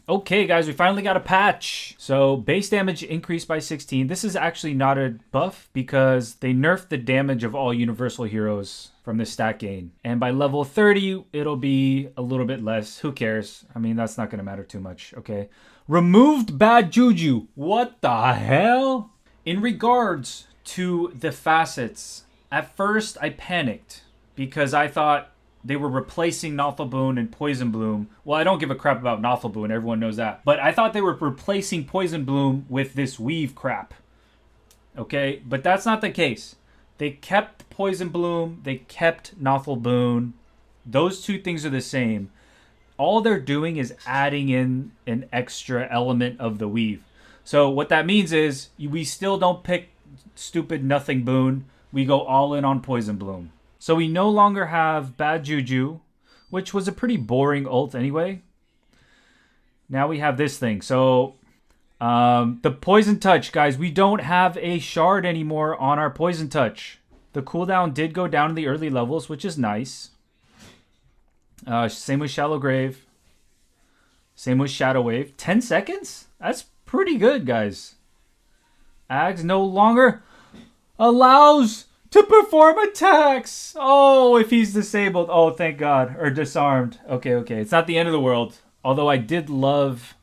Okay, guys, we finally got a patch. So base damage increased by 16. This is actually not a buff because they nerfed the damage of all universal heroes from this stat gain. And by level 30, it'll be a little bit less. Who cares? I mean, that's not going to matter too much, okay? Removed bad juju. What the hell? In regards to the facets, at first I panicked because I thought they were replacing Boon and Poison Bloom. Well, I don't give a crap about Boon. Everyone knows that. But I thought they were replacing Poison Bloom with this weave crap. Okay? But that's not the case. They kept Poison Bloom. They kept Boon. Those two things are the same. All they're doing is adding in an extra element of the weave. So what that means is we still don't pick stupid nothing boon. We go all in on Poison Bloom. So we no longer have Bad Juju, which was a pretty boring ult anyway. Now we have this thing. So the Poison Touch, guys, we don't have a shard anymore on our Poison Touch. The cooldown did go down in the early levels, which is nice. Same with Shallow Grave. Same with Shadow Wave. 10 seconds? That's pretty good, guys. Ags no longer allows to perform attacks. Oh, if he's disabled. Oh, thank God. Or disarmed. Okay. It's not the end of the world. Although I did love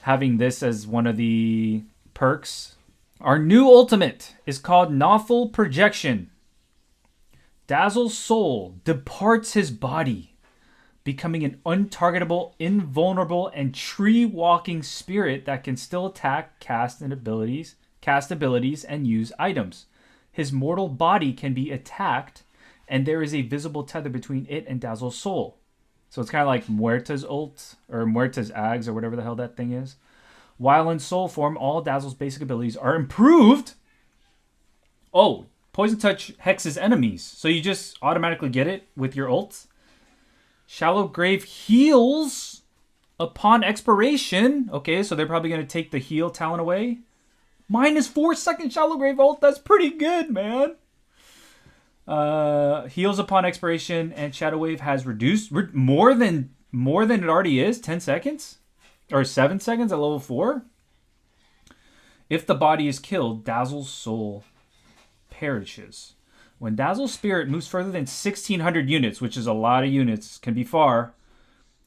having this as one of the perks. Our new ultimate is called Novel Projection. Dazzle's soul departs his body, becoming an untargetable, invulnerable, and tree-walking spirit that can still attack, cast abilities, and use items. His mortal body can be attacked, and there is a visible tether between it and Dazzle's soul. So it's kind of like Muerta's ult, or Muerta's Ags, or whatever the hell that thing is. While in soul form, all Dazzle's basic abilities are improved. Oh, Poison Touch hexes enemies. So you just automatically get it with your ult. Shallow Grave heals upon expiration. Okay, so they're probably going to take the heal talent away. -4 second Shallow Grave ult. That's pretty good, man. Heals upon expiration, and Shadow Wave has reduced more than it already is. 10 seconds? Or 7 seconds at level 4? If the body is killed, Dazzle's soul perishes. When Dazzle's spirit moves further than 1,600 units, which is a lot of units, can be far,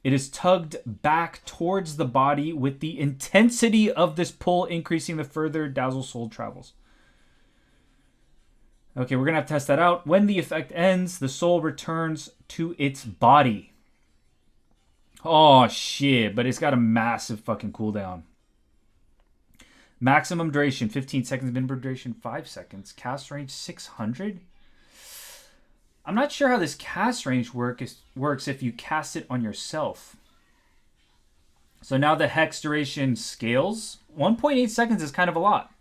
it is tugged back towards the body with the intensity of this pull increasing the further Dazzle's soul travels. Okay, we're going to have to test that out. When the effect ends, the soul returns to its body. Oh, shit, but it's got a massive fucking cooldown. Maximum duration, 15 seconds. Minimum duration, 5 seconds. Cast range, 600. I'm not sure how this cast range works if you cast it on yourself. So now the hex duration scales. 1.8 seconds is kind of a lot.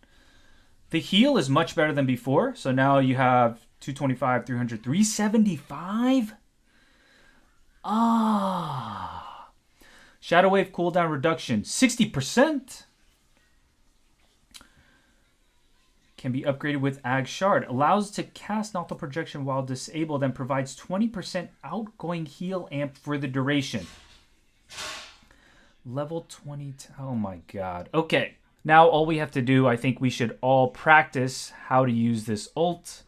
The heal is much better than before. So now you have 225, 300, 375. Shadow Wave cooldown reduction, 60%. Can be upgraded with Ag Shard. Allows to cast Novel Projection while disabled and provides 20% outgoing heal amp for the duration. Level 20. Oh my God. Okay. Now all we have to do, I think we should all practice how to use this ult.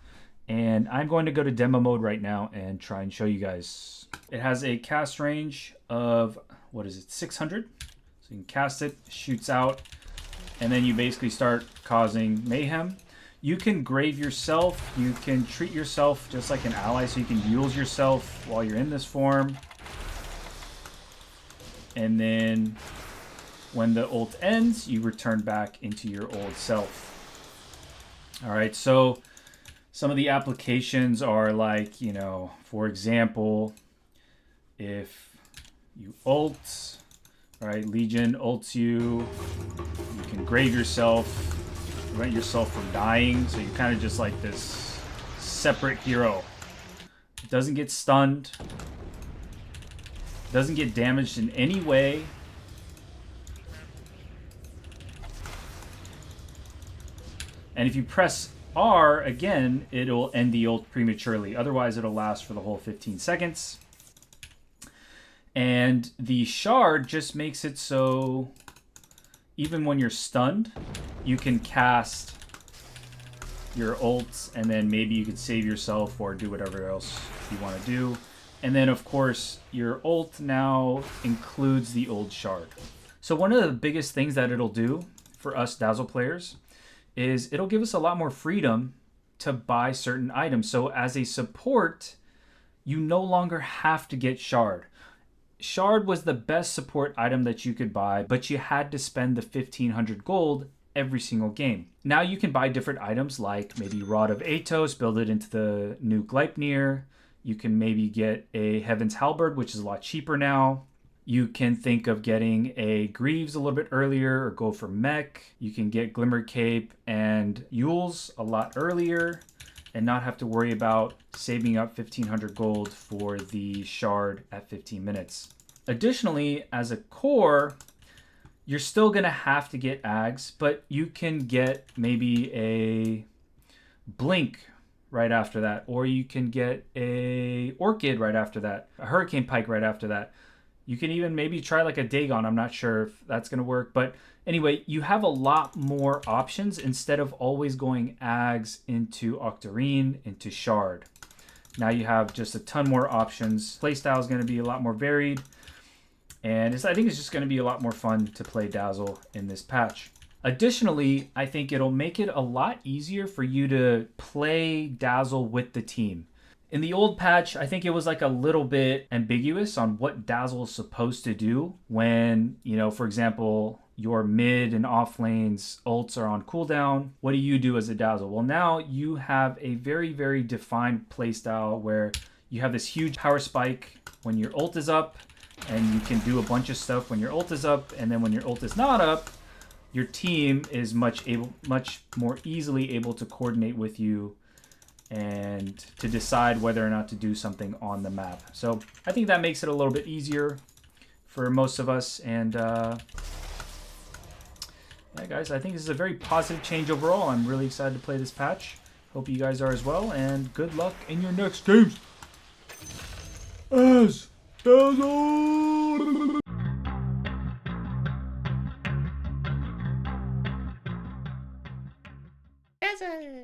And I'm going to go to demo mode right now and try and show you guys. It has a cast range of, 600? So you can cast it, shoots out, and then you basically start causing mayhem. You can grave yourself. You can treat yourself just like an ally, so you can use yourself while you're in this form. And then when the ult ends, you return back into your old self. All right, so some of the applications are like, for example, if you ult, all right, Legion ults you, you can grave yourself, prevent yourself from dying, so you're kind of just like this separate hero. It doesn't get stunned, doesn't get damaged in any way. And if you press R again, it'll end the ult prematurely. Otherwise, it'll last for the whole 15 seconds. And the shard just makes it so even when you're stunned, you can cast your ults, and then maybe you could save yourself or do whatever else you want to do. And then, of course, your ult now includes the old shard. So one of the biggest things that it'll do for us Dazzle players is it'll give us a lot more freedom to buy certain items. So as a support, you no longer have to get shard. Shard was the best support item that you could buy, but you had to spend the 1500 gold every single game. Now you can buy different items like maybe Rod of Atos, build it into the new Gleipnir. You can maybe get a Heaven's Halberd, which is a lot cheaper now. You can think of getting a Greaves a little bit earlier or go for Mech. You can get Glimmer Cape and Yules a lot earlier and not have to worry about saving up 1500 gold for the shard at 15 minutes. Additionally, as a core, you're still gonna have to get Ags, but you can get maybe a Blink right after that, or you can get a Orchid right after that, a Hurricane Pike right after that. You can even maybe try like a Dagon. I'm not sure if that's going to work. But anyway, you have a lot more options instead of always going Ags into Octarine, into Shard. Now you have just a ton more options. Playstyle is going to be a lot more varied. And I think it's just going to be a lot more fun to play Dazzle in this patch. Additionally, I think it'll make it a lot easier for you to play Dazzle with the team. In the old patch, I think it was like a little bit ambiguous on what Dazzle is supposed to do when, you know, for example, your mid and off lanes ults are on cooldown. What do you do as a Dazzle? Well, now you have a very, very defined playstyle where you have this huge power spike when your ult is up, and you can do a bunch of stuff when your ult is up, and then when your ult is not up, your team is much more easily able to coordinate with you and to decide whether or not to do something on the map. So I think that makes it a little bit easier for most of us. And yeah, guys, I think this is a very positive change overall. I'm really excited to play this patch. Hope you guys are as well. And good luck in your next games as Dazzle.